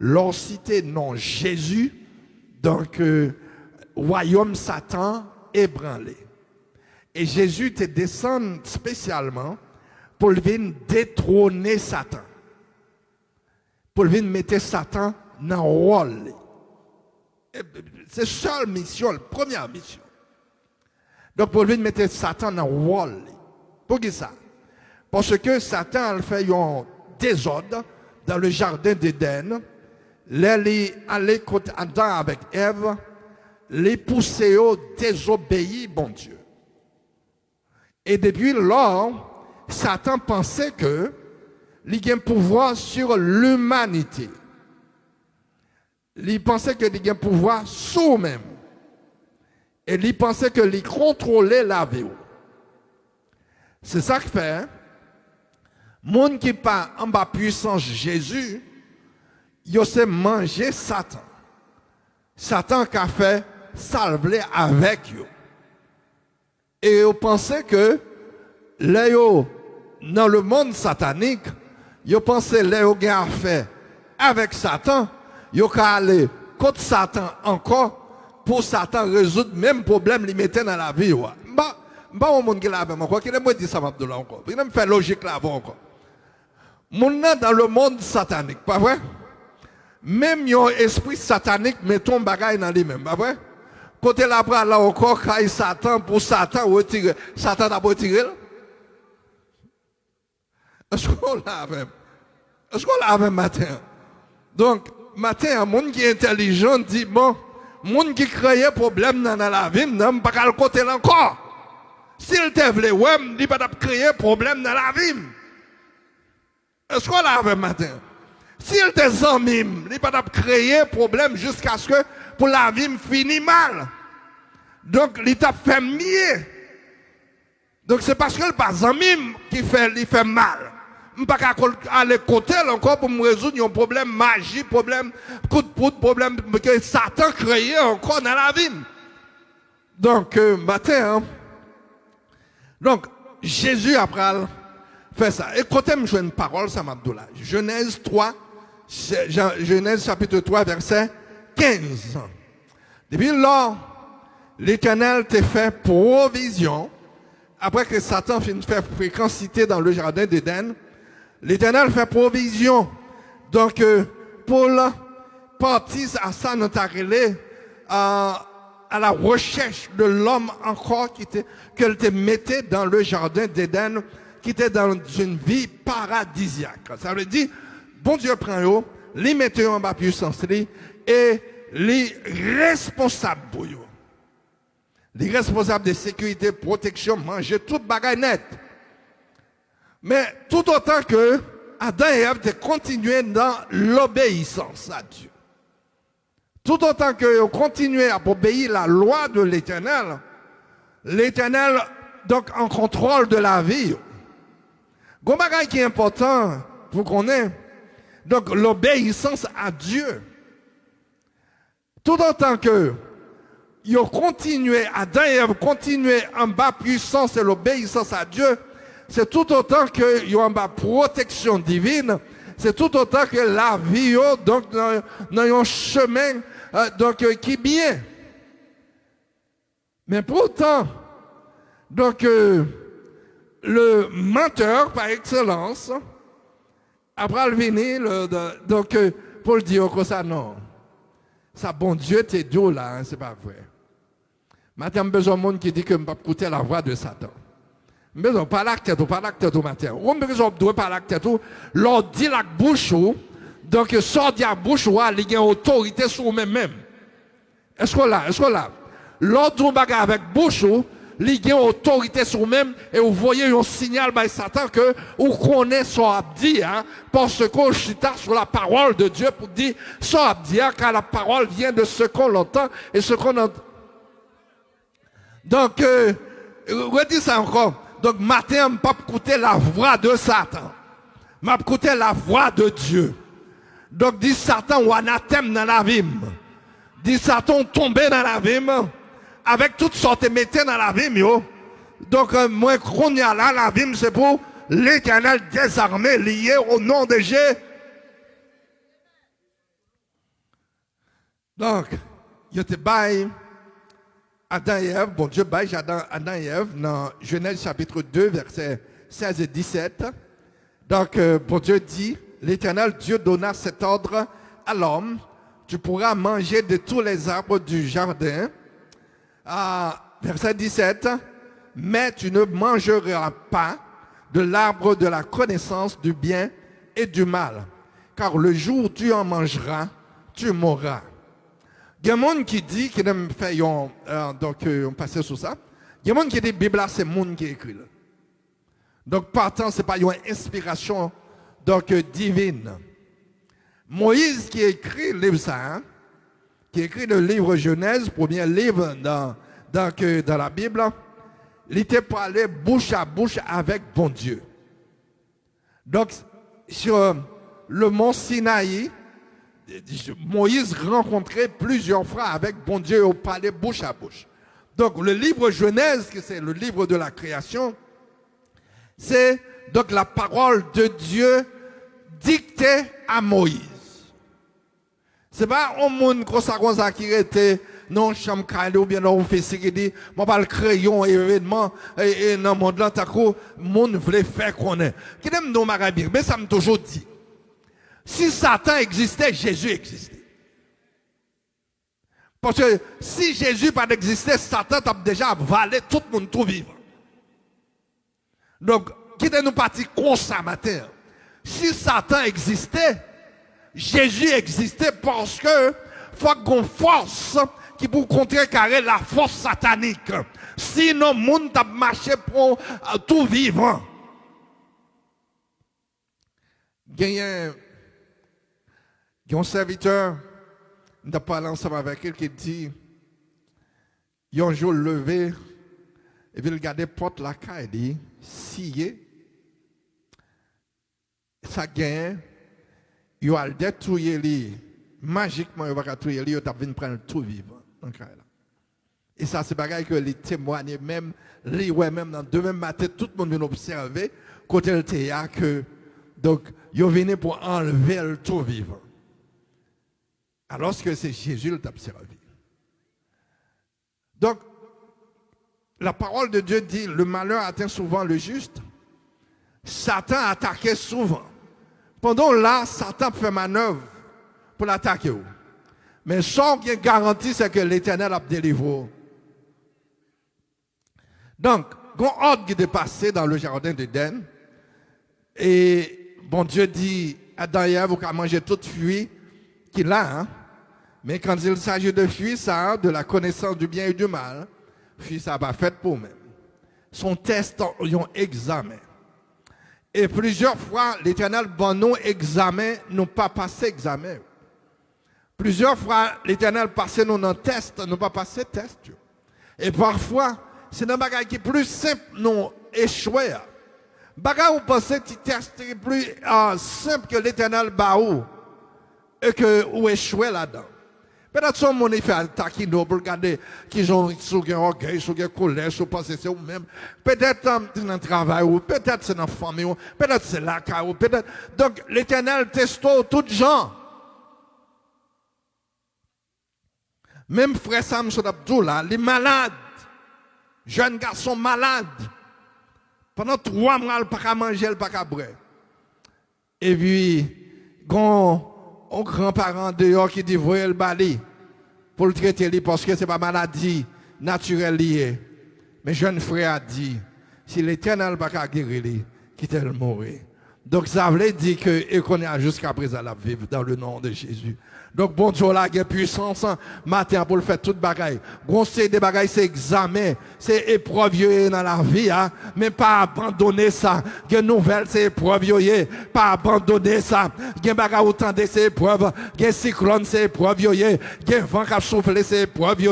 leur cité non Jésus, donc royaume Satan ébranlé. Et Jésus était descendu spécialement pour venir détrôner Satan. Pour venir mettre Satan dans le rôle. C'est la seule mission, la première mission. Donc pour venir mettre Satan dans le rôle. Pour qui ça? Parce que Satan a fait un désordre dans le jardin d'Éden. Les allé contre Adam avec Ève, les pousser au désobéir, bon Dieu. Et depuis lors, Satan pensait que il avait un pouvoir sur l'humanité. Il pensait que il avait un pouvoir sur lui-même. Et il pensait que il contrôlait la vie. C'est ça que fait. Monde qui pas en bas puissance Jésus, il sait manger Satan. Satan qui a fait salver avec eux. Et vous pensez que Léo, dans le monde satanique, vous pensez Léo a fait avec Satan, vous allez aller contre Satan encore pour Satan résoudre le même problème qu'il mettait dans la vie. Bah, on monde qui l'a fait encore, qui me dit ça Abdullah encore. Il me fait logique là avant encore. Mon dans le monde satanique, pas vrai? Même un esprit satanique mettons bagaille dans lui-même, pas vrai? Côté là-bas, là encore, quand Satan, pour Satan, retirer, Satan a retiré. Est-ce qu'on l'a même? Est-ce qu'on l'a même matin? Donc, matin, un monde qui est intelligent dit, bon, monde qui crée problème dans la vie, n'a pas qu'à le côté là encore. S'il te voulait, ouais, il ne peut pas créer problème dans la vie. Est-ce qu'on l'a même matin? S'il te amis, il ne peut pas créer problème jusqu'à ce que pour la vie finisse mal. Donc, il t'a fait mieux. Donc, c'est parce que le pas ami qui fait mal. Je ne peux pas aller côté encore pour me résoudre un problème magie, problème coup de poudre, problème que Satan créé encore dans la vie. Donc, matin, hein? Donc, Jésus après fait ça. Et quand je une parole, ça m'a dit là. Genèse 3, Genèse chapitre 3, verset 15. Depuis là, l'Éternel t'a fait provision. Après que Satan finit de faire fréquencité dans le jardin d'Éden, l'Éternel fait provision. Donc, pour partir à ça, nous avons à la recherche de l'homme encore qu'elle te mettait dans le jardin d'Éden, qui était dans une vie paradisiaque. Ça veut dire, bon Dieu prend eux, les mettez en bas puissance, et les responsables pour eux. Les responsables de sécurité, protection, manger toute bagaille nette. Mais tout autant que Adam et Ève continuaient dans l'obéissance à Dieu. Tout autant qu'ils continuaient à obéir la loi de l'Éternel, l'Éternel, donc, en contrôle de la vie. Un bagage qui est important pour qu'on ait, donc, l'obéissance à Dieu. Tout autant que ils ont continué, Adam et Ève continuaient en bas puissance et l'obéissance à Dieu, c'est tout autant qu'ils ont en bas protection divine, c'est tout autant que la vie, donc, dans un chemin, donc, qui est bien. Mais pourtant, donc, le menteur par excellence, après le venir, donc, pour le dire comme ça, non. Ça, bon Dieu, t'es doux là, hein, c'est pas vrai. Maintenant, j'ai besoin de monde qui dit que je ne peux pas écouter la voix de Satan. J'ai besoin de parler avec tout matin. On a besoin de parler avec tout. L'on dit la bouche, donc, sort de la bouche, il y a une autorité sur vous-même. Est-ce qu'on l'a? Est-ce qu'on l'a? L'autre bagarre avec bouche, il y a une autorité sur vous-même, et vous voyez un signal par Satan que vous connaissez son abdi, hein, parce que je suis sur la parole de Dieu pour dire son abdi, car la parole vient de ce qu'on entend et ce qu'on entend. Donc, redis ça encore. Donc, matin, je ne peux pas écouter la voix de Satan. Je vais écouter la voix de Dieu. Donc, dit Satan ou anathème dans la vie. Dit Satan tombé dans la vie. Avec toutes sortes de métiers dans la vie. Donc, moi, qu'on y a là, la vie, c'est pour l'Éternel désarmé, lié au nom de Jésus. Donc, il était bail Adam et Ève, bon Dieu bail Adam et Ève dans Genèse chapitre 2, versets 16 et 17. Donc, bon Dieu dit, l'Éternel Dieu donna cet ordre à l'homme, tu pourras manger de tous les arbres du jardin. Verset 17, mais tu ne mangeras pas de l'arbre de la connaissance du bien et du mal, car le jour où tu en mangeras, tu mourras. Il y a des gens qui disent, qui aiment faire, donc on passe sur ça, il y a des gens qui disent que la Bible, c'est le monde qui écrit. Donc, partant, ce n'est pas une inspiration donc, divine. Moïse qui écrit le livre ça, hein, qui écrit le livre Genèse, premier livre dans la Bible, il était parlé bouche à bouche avec bon Dieu. Donc, sur le mont Sinaï, Moïse rencontrait plusieurs fois avec bon Dieu au palais bouche à bouche. Donc le livre Genèse, qui c'est le livre de la création, c'est donc la parole de Dieu dictée à Moïse. C'est pas un monde comme ça qui était non chambre calé ou bien dans office qui dit moi pas le crayon événement et dans le monde là le monde voulait faire qu'on est. Qui aime nous marabir mais ça me toujours dit. Si Satan existait, Jésus existait. Parce que si Jésus pas existé, Satan a déjà avalé tout le monde tout vivant. Donc, quittez nous partir comme ça matin. Si Satan existait, Jésus existait parce que faut qu'on force qui pour contrecarrer la force satanique. Sinon, le monde a marché pour tout vivant. Il y a un serviteur, nous avons parlé ensemble avec elle qui dit, il y a un jour levé, et puis il regarde la porte la caille, il dit, si ça gagne, il va le détruire, magiquement, il va détruire, il va prendre tout vivant. Et ça, c'est pareil que les témoignent, même, les même dans demain matin, tout le monde vient observer, côté le théâtre, que, donc, il venu pour enlever le tout vivant. Alors que c'est Jésus qui t'a servi. Donc, la parole de Dieu dit, le malheur atteint souvent le juste. Satan attaquait souvent. Pendant là, Satan fait manœuvre pour l'attaquer. Mais sans qu'il garantie, c'est que l'Éternel a délivré. Donc, quand ordre qui est passé dans le jardin d'Éden, et bon Dieu dit, Adam et Ève, vous pouvez manger toute fruit qu'il a, hein? Mais quand il s'agit de fruit, ça, de la connaissance du bien et du mal, fruit, ça va fait pour même. Son test, ils ont examen. Et plusieurs fois, l'Éternel, bon, nous examen, nous pas passé examen. Plusieurs fois, l'Éternel passé nous dans test, nous pas passé test. Et parfois, c'est un bagage qui est plus simple, nous échouer. Bagage où pensez que test est plus simple que l'Éternel baou et que ou échouer là-dedans. Peut-être que son monde fait attaquer nous pour regarder qu'ils ont sous un orgueil, sous un colère, sous penser c'est eux-mêmes. Peut-être c'est dans le travail, ou peut-être c'est dans la famille, ou peut-être c'est là, ou peut-être. Donc l'Éternel teste tout gens. Même frère Samson Abdullah, les malades, jeunes garçons malades, pendant 3 mois, ils ne peuvent pas manger, ils ne peuvent pas boire. Et puis, quand un grand-parent dehors qui dit voyez le bali pour le traiter parce que ce n'est pas maladie naturelle liée. Mais jeune frère a dit si l'Éternel n'a pas guéri, quittez-le mourir. Donc ça veut dire que qu'on est jusqu'à présent la vivre dans le nom de Jésus. Donc bon Dieu là, il y a puissance matin pour le faire toute bagaille. Grossé des bagailles, c'est examen, c'est épreuve dans la vie, hein? Mais pas abandonner ça. Il y a nouvelle, c'est épreuve, pas abandonner ça. Il y a bagaille autant de ces épreuves, il y a cyclone, c'est épreuve, il y a vent qui a soufflé, c'est épreuve,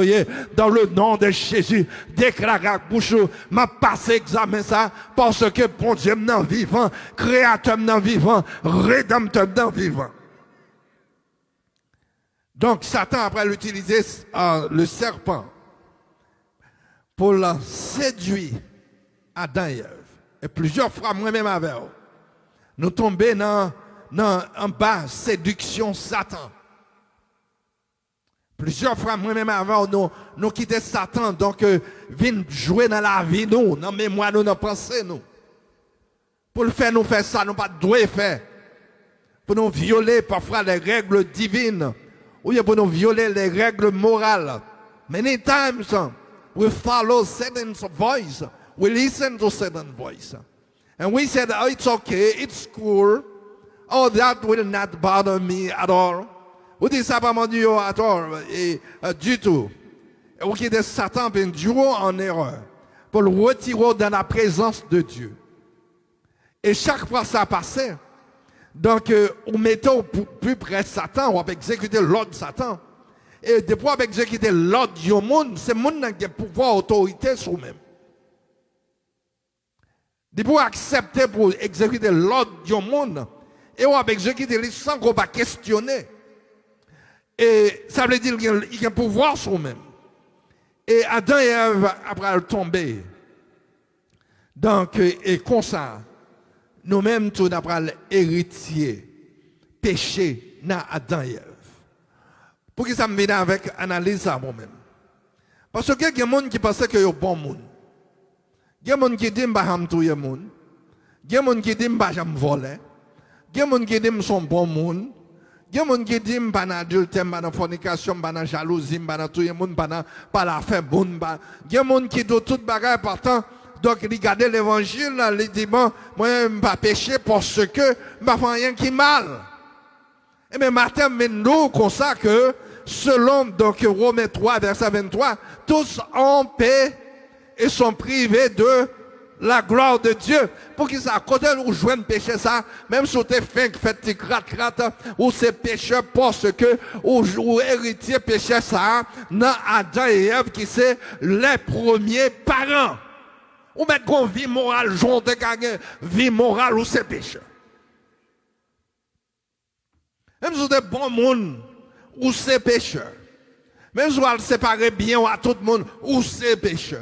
dans le nom de Jésus. Déclare à bouche, m'a passé examen ça, parce que bon Dieu m'en vivant, créateur m'en vivant, rédempteur m'en vivant. Donc Satan après l'utiliser le serpent pour la séduire Adam et Ève. Et plusieurs fois moi-même avec eux. Nous tombons en bas séduction Satan. Plusieurs fois, moi-même avant, nous quitter Satan, donc, vient jouer dans la vie, nous, dans la mémoire, nous, dans la pensée, nous. Pour le faire, nous faire ça, nous pas doué faire. Pour nous violer parfois les règles divines, ou bien pour nous violer les règles morales. Many times, we follow Satan's voice. We listen to Satan's voice. And we said, oh, it's okay, it's cool. Oh, that will not bother me at all. Ou dit ça pas mon Dieu at all, du tout. Ou qui est Satan, ben Dieu en erreur. Pour le retirer dans la présence de Dieu. Et chaque fois ça passait. Donc, on mettait au plus près de Satan, on va exécuter l'ordre de Satan. Et depuis on va exécuter l'ordre du monde, c'est le monde qui a pouvoir, autorité sur lui-même. Depuis on accepter pour exécuter l'ordre du monde, et on va exécuter les sans qu'on va questionner. Et ça veut dire qu'il y a un pouvoir sur lui-même. Et Adam et Ève, après tomber, donc, et comme ça, nous-mêmes, tout d'après l'héritier, péché, dans Adam et Ève. Pour que ça me vienne avec analyse à moi-même. Parce que il y a des gens qui pensent que c'est un bon monde. Il y a des gens qui disent que je ne suis pas monde. Il y a des gens qui disent que je ne voler. Il y a des gens qui disent que je suis un bon monde. Il y a des gens qui disent que je ne suis pas adultère, pas de fornication, pas de jalousie, pas de tout le monde, pas la fin bonne. Il y a des gens qui disent toute bagarre partant. Donc, regardez l'évangile, il dit, bon, moi, je ne vais pas pécher parce que je ne vais pas rien qui est mal. Et bien, matin, nous, comme ça que, selon, donc, Romains 3, verset 23, tous ont paix et sont privés de la gloire de Dieu. Pour qu'ils ça, quand nous jouons péché ça, même si tu es fin, fait crat, ou c'est péché parce que, ou héritier péché ça, dans Adam et Ève, qui c'est les premiers parents. Ou mettre qu'on vie morale, j'en de gagner vie morale ou c'est péché. Même si vous êtes bon monde, ou c'est péché. Même si vous le séparez bien à tout le monde, ou c'est péché.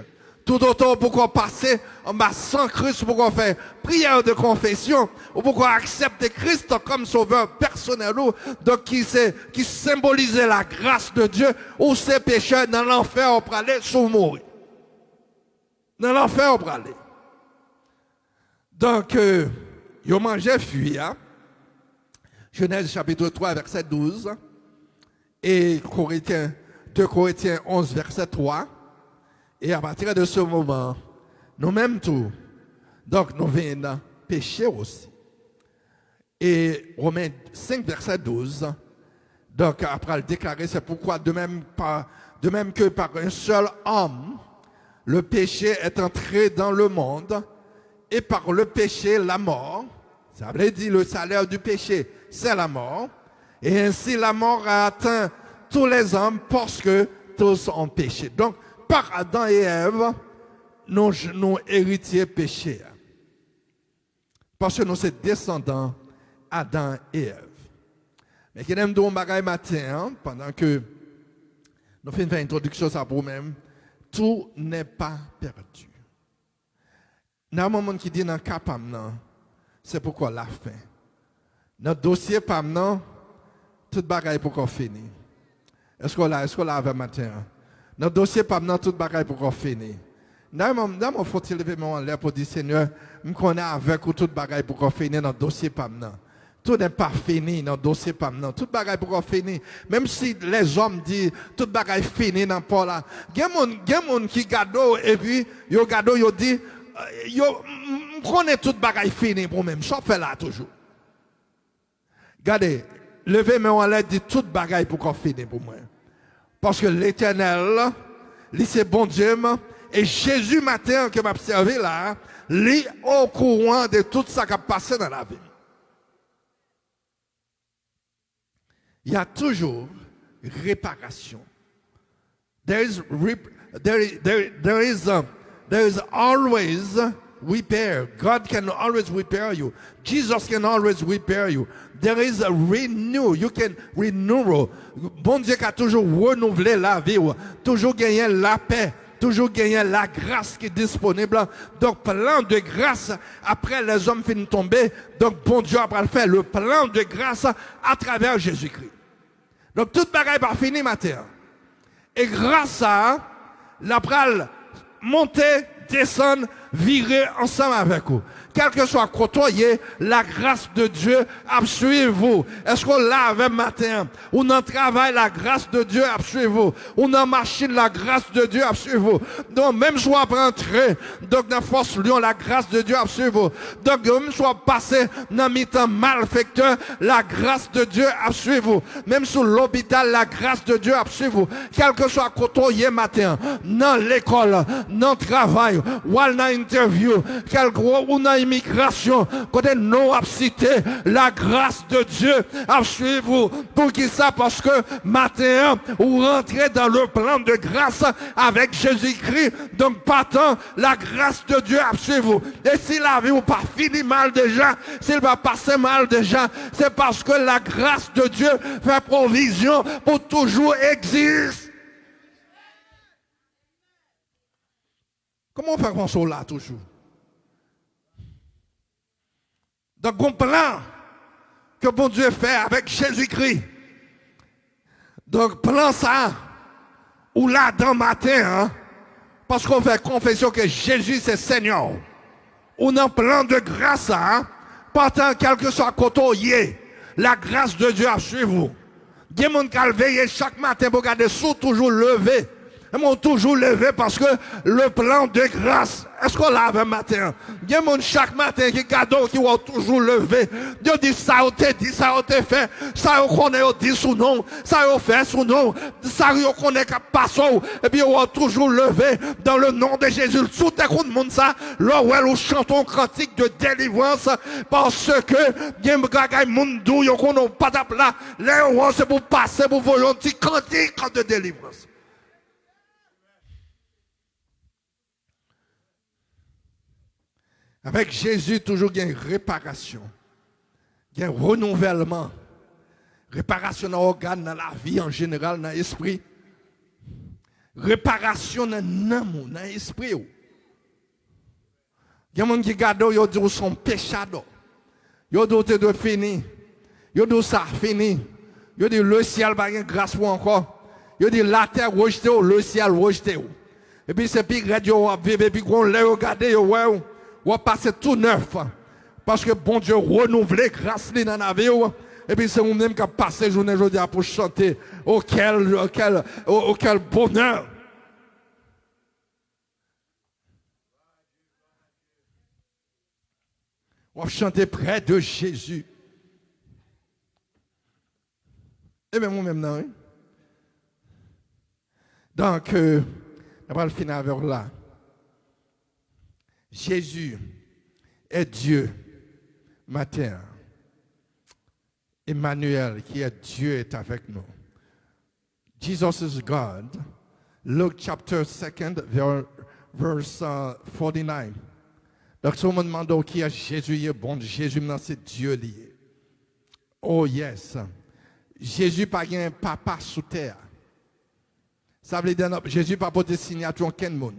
Tout autant pour qu'on passe en bas sans Christ, pour qu'on fasse prière de confession, ou pour qu'on accepte Christ comme sauveur personnel, donc qui symbolise la grâce de Dieu, ou c'est péché dans l'enfer, on peut aller sous mourir. Dans l'enfer, on peut aller. Donc, ils ont mangé fuit. Hein? Genèse chapitre 3, verset 12. Et 2 Corinthiens 11, verset 3. Et à partir de ce moment, nous-mêmes tout. Donc, nous venons pécher aussi. Et Romains 5, verset 12. Donc, après le déclarer, c'est pourquoi de même que par un seul homme, le péché est entré dans le monde, et par le péché, la mort. Ça veut dire le salaire du péché, c'est la mort. Et ainsi, la mort a atteint tous les hommes parce que tous ont péché. Donc, par Adam et Ève, nous héritiers péchés. Parce que nous sommes descendants Adam et Ève. Mais qui aime dire un bagage matin, pendant que nous faisons une introduction à vous-même, tout n'est pas perdu. Dans un moment qui dit dans le cas PAMNAN, c'est pourquoi la fin. Notre dossier PAMNAN, tout bagaille pour qu'on finisse. Est-ce qu'on l'a avec matin? Notre dossier PAMNAN, tout bagaille pour qu'on finisse. Dans mon faut-il lever mon l'air pour dire Seigneur, je connais avec ou tout bagaille pour qu'on finisse notre dossier PAMNAN. Tout n'est pas fini dans le dossier PAMNAN. Tout bagaille pour qu'on finisse. Même si les hommes disent tout bagaille fini dans Paul là. Il y a des gens qui gado et puis yo gado yo dit yo connais tout bagaille fini pour même. Ça fait là toujours. Regardez, levez moi en l'air dit tout bagaille pour qu'on finisse pour moi. Parce que l'Éternel, lui c'est bon Dieu et Jésus matin que m'a observé là, lui au courant de tout ça qui a passé dans la vie. Il y a toujours réparation. There is always repair. God can always repair you. Jesus can always repair you. There is a renew. You can renew. Bon Dieu qui a toujours renouvelé la vie, toujours gagné la paix, toujours gagné la grâce qui est disponible. Donc, plan de grâce, après les hommes finissent de tomber, donc bon Dieu après le faire, le plan de grâce à travers Jésus-Christ. Donc, toute bagaille pas fini matin. Et grâce à la pral monter, descendre, virer ensemble avec vous. Quel que soit côté, la grâce de Dieu a suivi vous. Est-ce qu'on l'a avec matin? Ou dans le travail, la grâce de Dieu a suivi vous. Ou dans la machine, la grâce de Dieu a suivi vous. Donc, même soit rentrer, donc dans Force Lyon, la grâce de Dieu a suivi vous. Donc, même soit passé dans mi-temps malfecteur, la grâce de Dieu a suivi vous. Même sur l'hôpital, la grâce de Dieu a suivi vous. Quel que soit côté matin, dans l'école, dans le travail, ou dans l'interview, ou dans l'immigration, côté non a cité, la grâce de Dieu a suivi vous. Pour qui ça? Parce que matin, vous rentrez dans le plan de grâce avec Jésus-Christ. Donc, partant, la grâce de Dieu a suivi vous. Et si la vie ou pas fini mal déjà, s'il va passer mal déjà, c'est parce que la grâce de Dieu fait provision pour toujours exister. Comment on fait qu'on soit là toujours? Donc, on plan que bon Dieu fait avec Jésus-Christ. Donc, plan ça, ou là dans matin, hein, parce qu'on fait confession que Jésus c'est Seigneur. Ou dans plan de grâce, hein, partant quel que soit côté, la grâce de Dieu a suivi vous. Il y a des gens qui veillent chaque matin pour garder sous toujours levé. Ils m'ont toujours levé parce que le plan de grâce, est-ce qu'on l'a un matin? Il y a des gens chaque matin qui cadeau qui vont toujours lever. Dieu dit ça, on te dit, ça, on te fait, ça, on connaît, on dit sous nom, ça, on fait sous nom, ça, on connaît qu'à passer, et puis on va toujours lever dans le nom de Jésus. Sous tes coups de monde, ça, là où nous chantons cantique de délivrance, parce que, il y a des gens qui monde d'où, ils n'ont pas d'appeler là, là, c'est pour passer, pour volonté, cantique de délivrance. Avec Jésus, toujours il y a une réparation. Il y a un renouvellement. Réparation dans l'organe, dans la vie en général, dans l'esprit. Réparation dans l'amour, dans l'esprit. Il y a des gens qui regardent, ils disent son péchado. Ils disent que c'est fini. Ils disent ça fini. Ils disent le ciel va y grâce pour encore. Ils disent la terre rejetée, le ciel rejeté. Et puis c'est puis radio vivre, et puis qu'on l'a regardé, ouais. On va passer tout neuf. Parce que bon Dieu renouvelé grâce dans la vie. Et puis c'est nous-mêmes qui avons passé journée aujourd'hui pour chanter. Oh quel bonheur. On va chanter près de Jésus. Et bien moi-même, non. Donc, on va le finir vers là. Jésus est Dieu matin. Emmanuel, qui est Dieu, est avec nous. Jesus is God. Luke chapter 2, verse 49. Donc, si on me demande qui est Jésus, il est bon. Jésus, c'est Dieu lié. Oh yes. Jésus n'a pas un papa sous terre. Ça veut dire que Jésus n'a pas porté signature en aucun monde.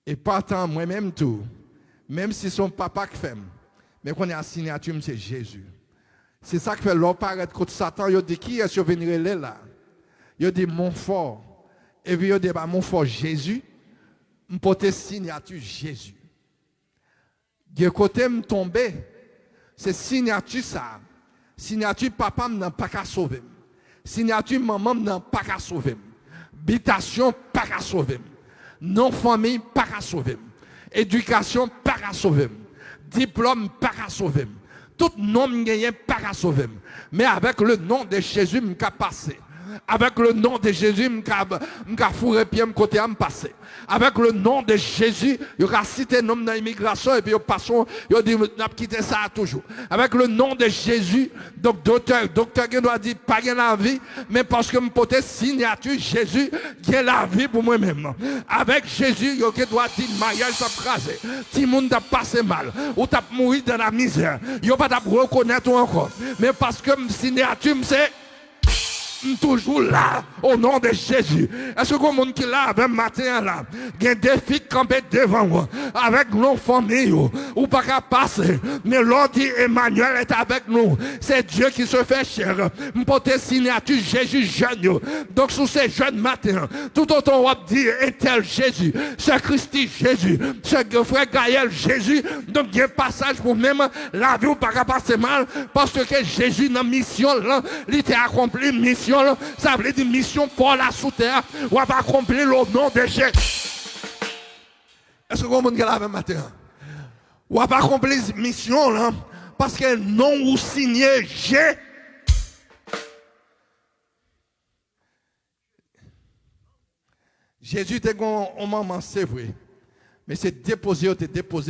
Et partant moi-même tout, même si son papa qui fait, mais qu'on a signature, c'est Jésus. C'est ça qui fait l'homme paraître contre Satan. Il dit qui est venu là? Il dit mon fort. Et puis il dit mon fort Jésus, je porte signature Jésus. De côté me tomber, c'est signature ça. Signature papa n'a pas qu'à sauver. Signature maman n'a pas qu'à sauver. Habitation pas qu'à sauver. Non famille pas qu'à sauver. Éducation pas qu'à sauver. Diplôme pas qu'à sauver. Tout nom n'est pas qu'à sauver. Mais avec le nom de Jésus, je peux passer. Avec le nom de Jésus, je peux fourrer pied côté à me passer. Avec le nom de Jésus, il y a cité nom dans l'immigration et puis il passe, il dit n'a quitté ça toujours. Avec le nom de Jésus, donc docteur qui doit dire pas gain la vie, mais parce que me porter signature Jésus, qui est la vie pour moi-même. Avec Jésus, il doit dire mariage t'a crasé, tout le monde t'a passé mal, ou t'a mouru dans la misère. Il pas t'a reconnaître encore. Mais parce que signature c'est toujours là, au nom de Jésus. Est-ce que le monde qui est là, même matin là, il y a des défis campés devant moi. avec nos familles, ou pas qu'à passer. Mais l'on dit Emmanuel est avec nous. C'est Dieu qui se fait chair. M'porter signature Jésus jeune. Donc sous ces jeunes matins, tout autant on va dire est-elle Jésus, c'est Christi Jésus, c'est frère Gaël Jésus. Donc il y a un passage pour même la vie ou pas qu'à passer mal, parce que Jésus dans mission là, il a accompli mission là, ça veut dire mission pour la sous terre, ou va accomplir le nom de Jésus. Est-ce que vous comprenez la même matin? Ou va accomplir mission là, parce que non ou signé Jésus. Jésus était un maman, c'est vrai. Mais c'est déposé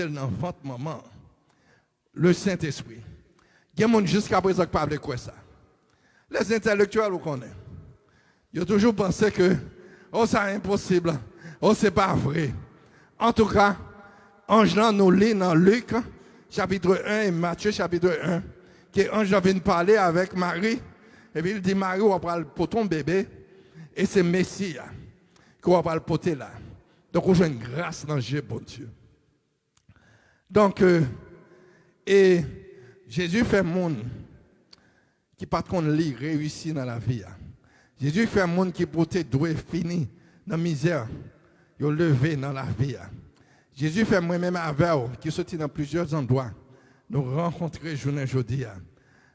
dans votre maman. Le Saint-Esprit. Il y a des gens jusqu'à présent qui parlent de quoi ça. Les intellectuels, vous connaissez. Ils ont toujours pensé que, oh, c'est impossible. Oh, c'est pas vrai. En tout cas, Ange nous lit dans Luc, chapitre 1 et Matthieu, chapitre 1, que Ange vient parler avec Marie. Et puis il dit, Marie, on va parler pour ton bébé. Et c'est Messie qu'on va le porter là. Donc, on a une grâce dans Dieu, bon Dieu. Donc, et Jésus fait monde qui pas qu'on lit réussi dans la vie. Jésus fait monde qui porte doué fini dans la misère. Il levé dans la vie. Jésus fait moi-même avec qui sorti dans plusieurs endroits. Nous rencontrer journée aujourd'hui.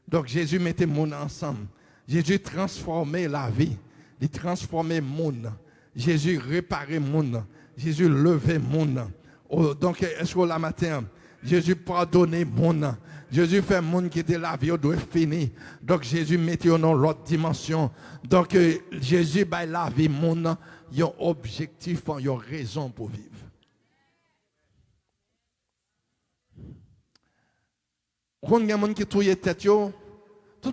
Donc, Jésus mettait monde ensemble. Jésus transformait la vie. Il transformait le monde. Jésus réparait le monde. Jésus levait le monde. Oh, donc, est-ce que la matin, Jésus pardonnait le monde. Jésus fait le monde qui était la vie, doit finir. Donc, Jésus mettait dans l'autre dimension. Donc, Jésus, la vie, le monde, il y a un objectif, il y a une raison pour vivre. Quand il y a des gens qui touillent tête, tout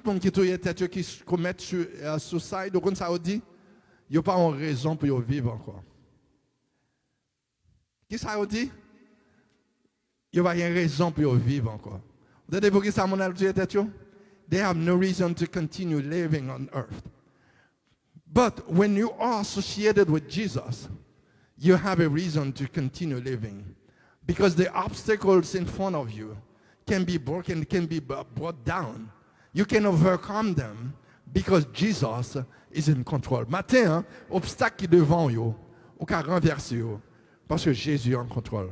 le monde qui touille tête, qui commet suicide, donc ça veut dire, il n'y a pas une raison pour vivre encore. Qui ça veut dire? Il n'y a pas une raison pour vivre encore. Vous savez pour qui ça m'a dit tête? They have no reason to continue living on earth. But when you are associated with Jesus, you have a reason to continue living. Because the obstacles in front of you can be broken, can be brought down. You can overcome them because Jesus is in control. Matin, obstacle qui devant vous, ou qu'à renverser parce que Jésus est en contrôle.